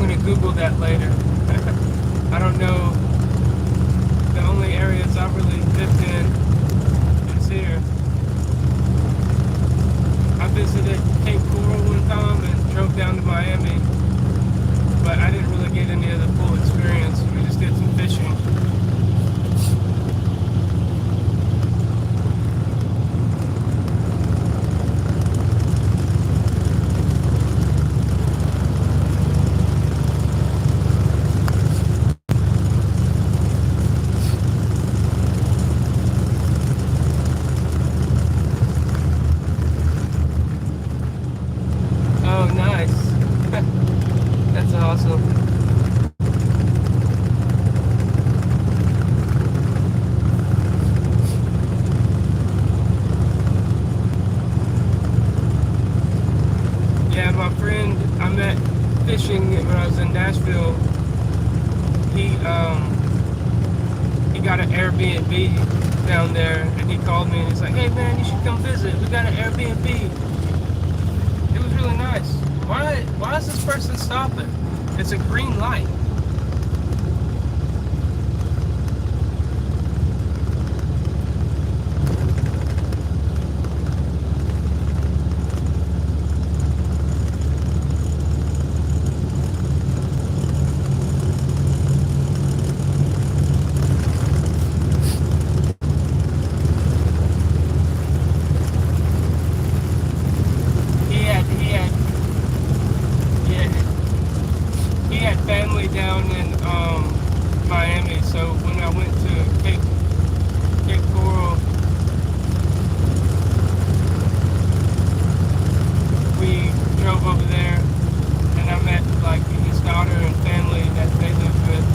gonna Google that later. I don't know. The only areas I've really lived in is here. I visited Cape Coral one time and drove down to Miami, but I didn't really get any of the full experience. We just did some fishing. Oh, nice. That's awesome. Yeah, my friend I met fishing when I was in Nashville. He got an Airbnb down there, and he called me and he's like, "Hey man, you should come visit. We got an Airbnb." It was really nice. Why is this person stopping? It's a green light. Yeah, he had family down in Miami, so when I went to Cape Coral, we drove over there, and I met like his daughter and family that they live with.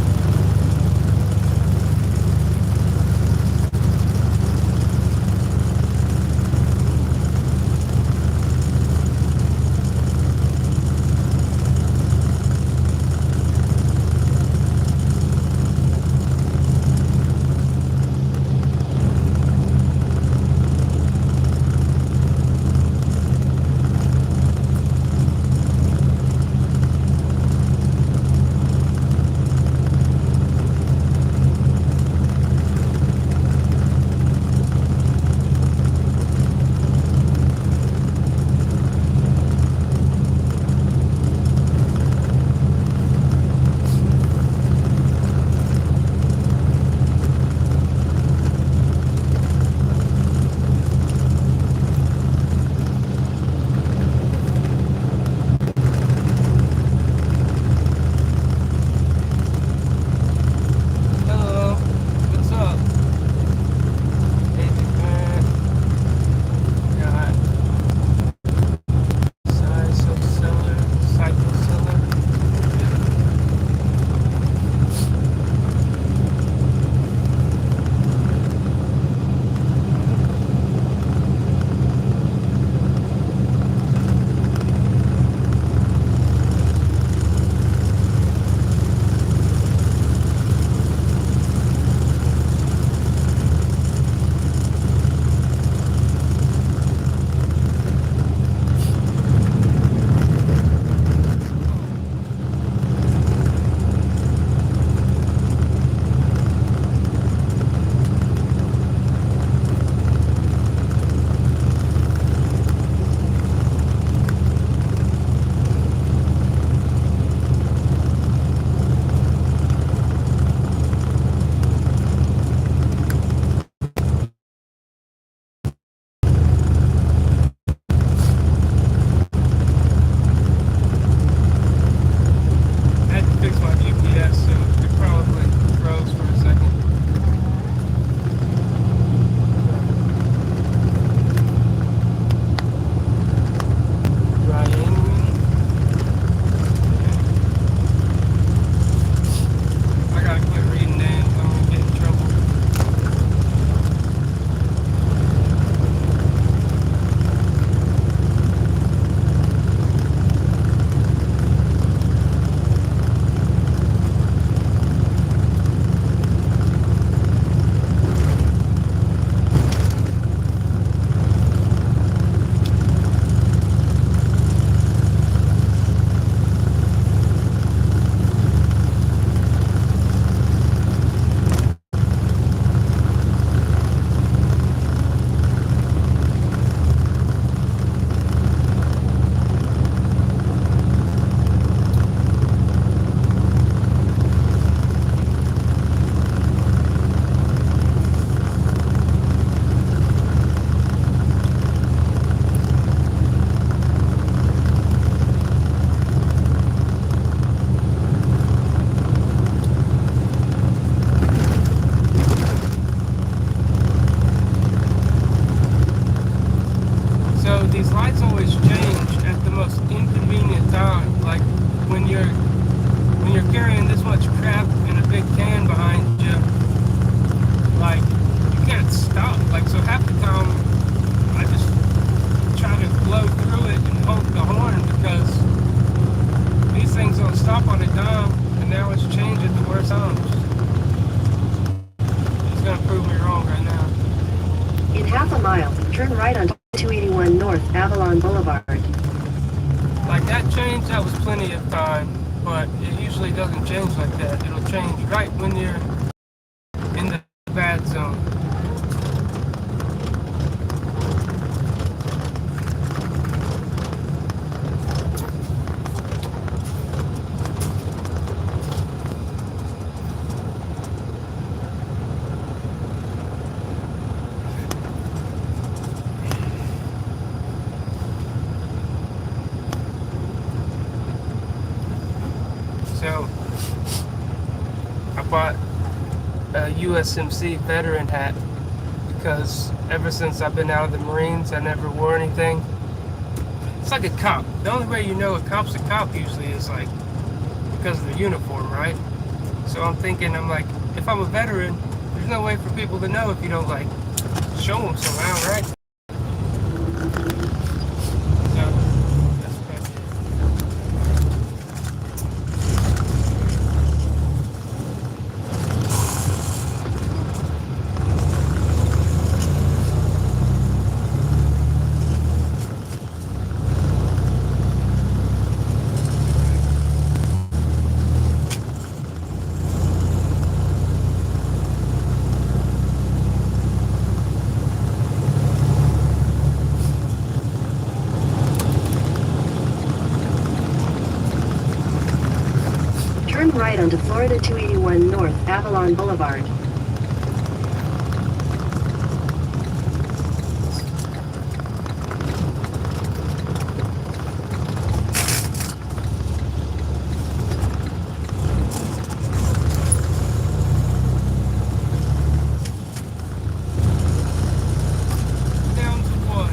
stop on a dime, and now it's changed at the worst times. It's gonna prove me wrong right now. In half a mile, turn right on 281 North Avalon Boulevard. Like that change, that was plenty of time, but it usually doesn't change like that. It'll change right when you're in the bad zone. So I bought a USMC veteran hat because ever since I've been out of the Marines, I never wore anything. It's like a cop. The only way you know a cop's a cop usually is like because of the uniform, right? So I'm thinking, I'm like, if I'm a veteran, there's no way for people to know if you don't like show them somehow, right? So that's okay. Turn right onto Florida 281 North Avalon Boulevard. Down to what?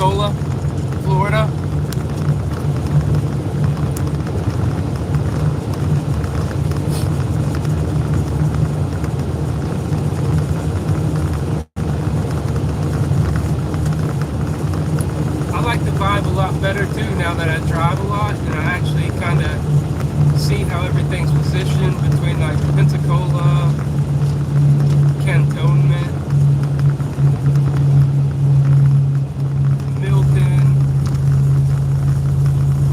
Pensacola, Florida. I like the vibe a lot better too now that I drive a lot and I actually kind of see how everything's positioned between like Pensacola, Cantonment, Milton,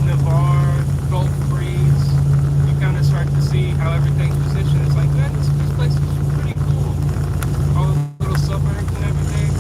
Navarre, Gulf Breeze. You kind of start to see how everything's positioned. It's like, man, this place is pretty cool. All the little suburbs and everything.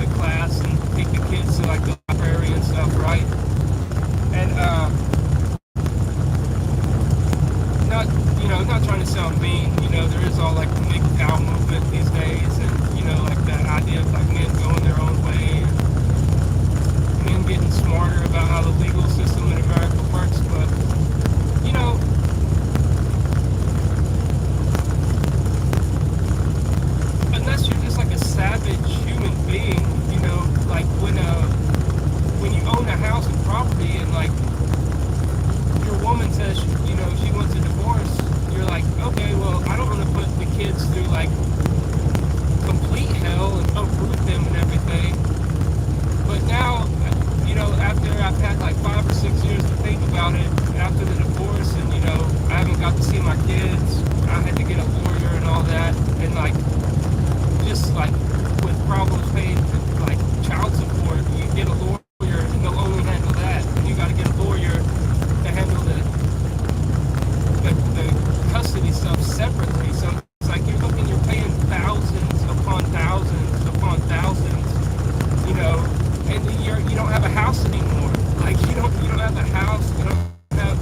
the class and take the kids to like the library and stuff, right? And not not trying to sound mean, there is all like the MGTOW movement these days, and like that idea of like men going their own way, and men getting smarter about how the legal system in America works, but unless you're just like a savage human being, like when you own a house and property and like your woman says, she wants a divorce, you're like, okay, well, I don't want to put the kids through like complete hell and uproot them and everything. But now, after I've had like 5 or 6 years to think about it after the divorce, and I haven't got to see my kids, I had to get a lawyer and all that, and like just like with problems paying for like child support, you get a lawyer and they'll only handle that, and you got to get a lawyer to handle the custody stuff separately. So it's like you're paying thousands upon thousands upon thousands, and you don't have a house anymore. Like you don't have a house. You don't have,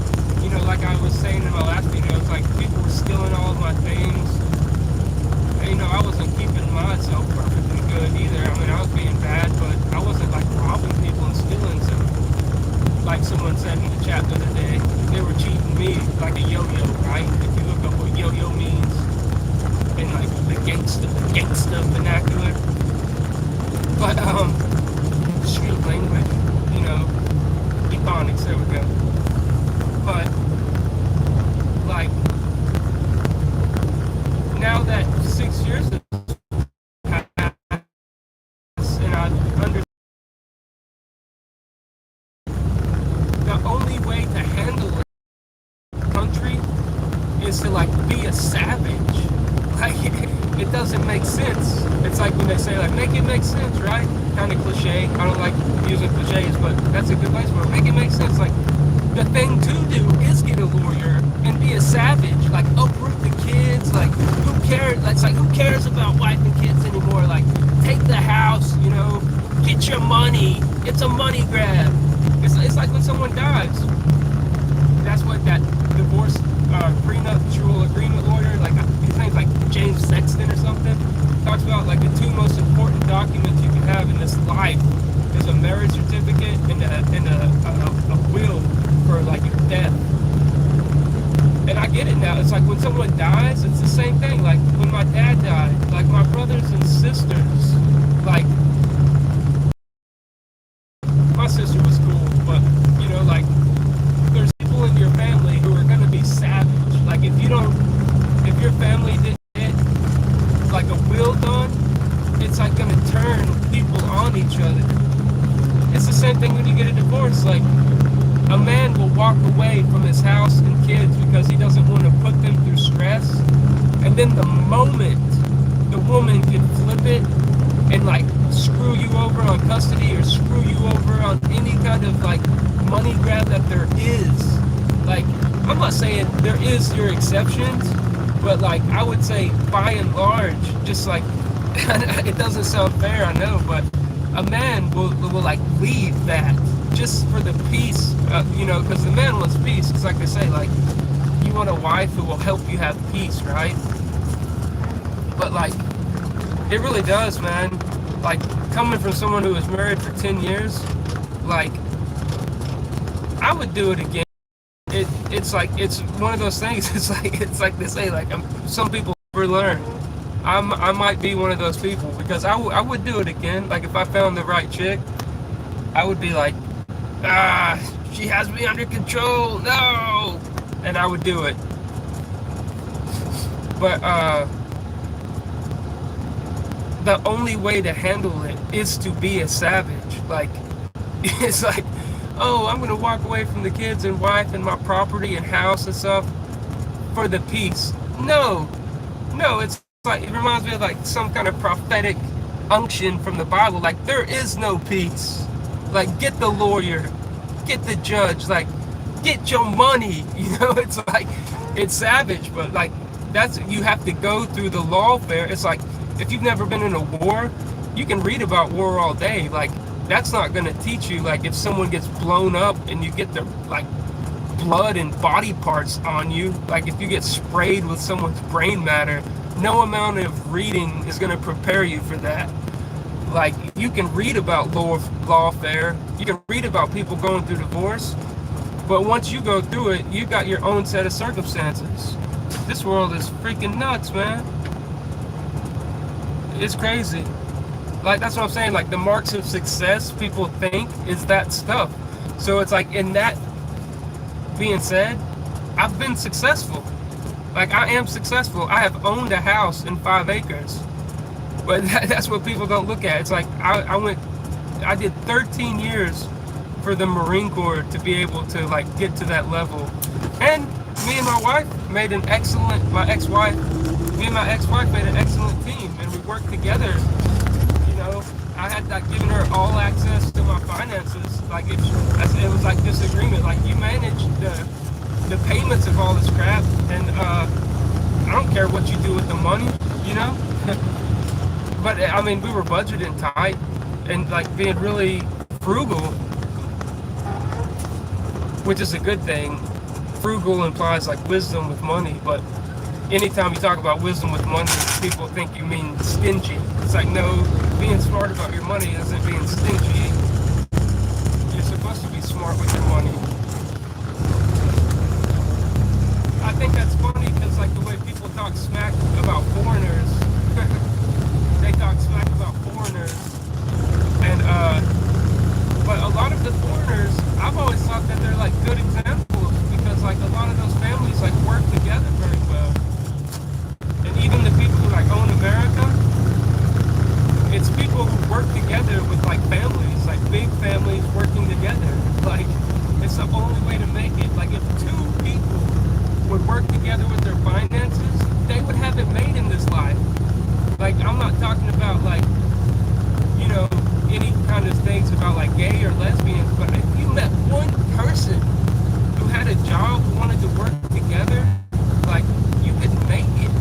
like I was saying in my last video, it's like people were stealing all of my things. And, I wasn't keeping myself perfectly good either. I mean, I was being bad, but I wasn't like robbing people and stealing. So, like someone said in the chat the other day, they were cheating me like a yo-yo, right? If you look up what yo-yo means in like the gangsta vernacular. But street language, ebonics, there we go. But like now that 6 years have passed, and I understand the only way to handle a country is to like be a savage. Like it doesn't make sense. It's like when they say like make it make sense, right? Kind of cliche. I don't like using cliches, but that's a good place for it. Make it make sense. Like the thing to do is get a lawyer and be a savage. Like uproot the kids. Like who cares? It's like who cares about wife and kids anymore? Like take the house. Get your money. It's a money grab. It's like when someone dies. That's what that divorce prenuptial agreement lawyer, like his name's like James Sexton or something, talks about like the 2 most important documents you can have in this life is a marriage certificate and a will for like your death. And I get it now. It's like when someone dies, it's the same thing. Like when my dad died, like my brothers and sisters, like my sister was cool, but like there's people in your family who are gonna be savage. Like if your family didn't get like a will done, it's like gonna turn people on each other. It's the same thing when you get a divorce. Like a man will walk away from his house and kids because he doesn't want to put them through stress, and then the moment the woman can flip it and like screw you over on custody or screw you over on any kind of like money grab that there is. Like I'm not saying there is your exceptions, but like I would say by and large, just like it doesn't sound fair, I know, but a man will like leave that just for the peace, because the man wants peace. It's like they say, like you want a wife who will help you have peace, right? But like it really does, man. Like coming from someone who was married for 10 years, like I would do it again. It's like it's one of those things. It's like they say, like some people never learn. I might be one of those people because I would do it again. Like if I found the right chick, I would be like, she has me under control, no, and I would do it. But the only way to handle it is to be a savage. Like it's like, oh, I'm gonna walk away from the kids and wife and my property and house and stuff for the peace. No, it's like, it reminds me of like some kind of prophetic unction from the Bible. Like there is no peace. Like get the lawyer, get the judge, like get your money. It's like, it's savage, but like you have to go through the lawfare. It's like if you've never been in a war, you can read about war all day. Like, that's not going to teach you, like, if someone gets blown up and you get their, like, blood and body parts on you, like if you get sprayed with someone's brain matter, no amount of reading is going to prepare you for that. Like, you can read about lawfare, you can read about people going through divorce, but once you go through it, you got your own set of circumstances. This world is freaking nuts, man. It's crazy. Like, that's what I'm saying. Like, the marks of success people think is that stuff. So it's like, in that being said, I've been successful. Like, I am successful. I have owned a house in 5 acres. But that's what people don't look at. It's like, I did 13 years for the Marine Corps to be able to, like, get to that level. And me and my wife made an excellent, me and my ex-wife made an excellent team, and we worked together. You know, I had, like, given her all access to my finances. Like, it was like disagreement. Like, you manage the payments of all this crap, and I don't care what you do with the money, you know? But, I mean, we were budgeting tight and, like, being really frugal, which is a good thing. Frugal implies, like, wisdom with money, but anytime you talk about wisdom with money, people think you mean stingy. It's like, no, being smart about your money isn't being stingy. You're supposed to be smart with your money. I think that's funny because, like, the way people talk smack about foreigners, they talk smack about foreigners, and but a lot of the foreigners, I've always thought that they're, like, good examples because, like, a lot of those families, like, work together very well. And even the people who, like, own America, it's people who work together with, like, families, like big families working together. Like, it's the only way to make it. Like, if 2 people would work together with their finances, they would have it made in this life. Like, I'm not talking about, like, you know, any kind of things about, like, gay or lesbian, but if you met one person who had a job, who wanted to work together, like, you could make it.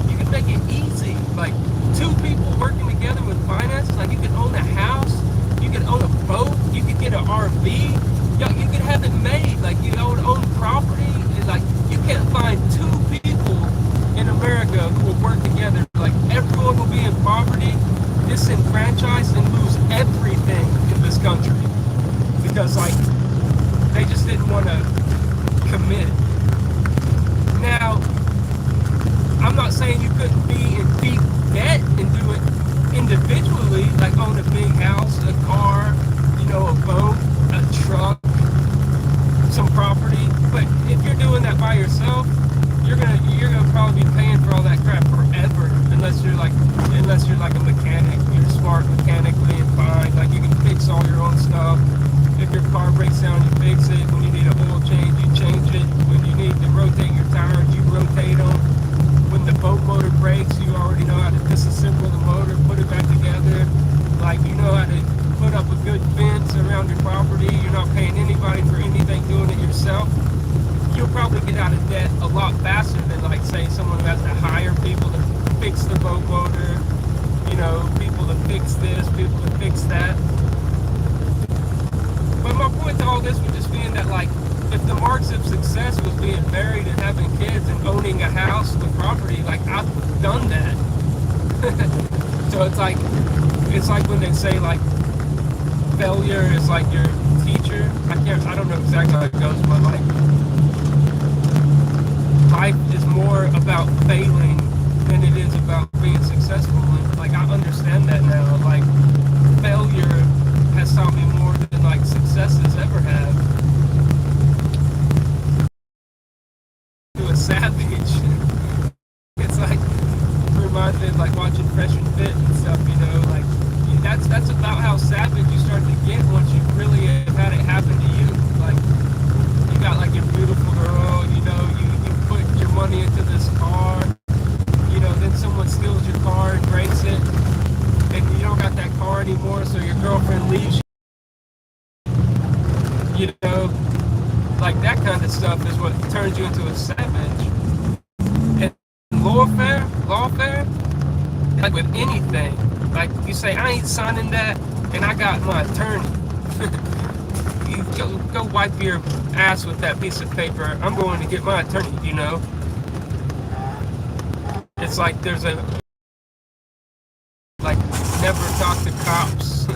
You could make it easy. Like, 2 people working together with finances, like, you could own a house, you could own a boat, you could get an RV, you could have it made. Like, you own property. It's like, you can't find 2 people in America who will work together. Like, everyone will be in poverty, disenfranchised, and lose everything in this country because, like, they just didn't want to commit. Now, I'm not saying you couldn't be in deep debt and do it individually, like own a big house, a car, you know, a boat, a truck, some property. But if you're doing that by yourself, you're gonna probably be paying for all that crap forever, unless you're like a mechanic. You're smart mechanically and fine. Like, you can fix all your own stuff. If your car breaks down, you fix it. When you need an oil change, you change it. When you need to rotate your tires, you rotate them. When the boat motor breaks, you already know how to disassemble the motor, put it back together. Like, you know how to put up a good fence around your property. You're not paying anybody for anything, doing it yourself. You'll probably get out of debt a lot faster than, like, say, someone who has to hire people to fix the boat motor, you know, people to fix this, people to fix that. But my point to all this was just being that, like, if the marks of success was being married and having kids and owning a house with property, like, I've done that. So it's like when they say, like, failure is like your teacher. I don't know exactly how it goes, but, like, life is more about failing than it is about being successful. And, like, I understand that now. Like, failure has taught me more than, like, successes ever have. To a savage. It's like, reminds me of, like, watching Fresh and Fit and stuff, you know, like, that's about how savage you start to get once you really have had it happen to you. Like, you got, like, your beautiful girl, you know, you put your money into this car, you know, then someone steals your car and breaks it, and you don't got that car anymore, so your girlfriend leaves you, you know, like, that kind of stuff is what turns you into a savage. And lawfare, like with anything, Like, you say, I ain't signing that, and I got my attorney. You go wipe your ass with that piece of paper. I'm going to get my attorney, you know? It's like there's a, like, never talk to cops.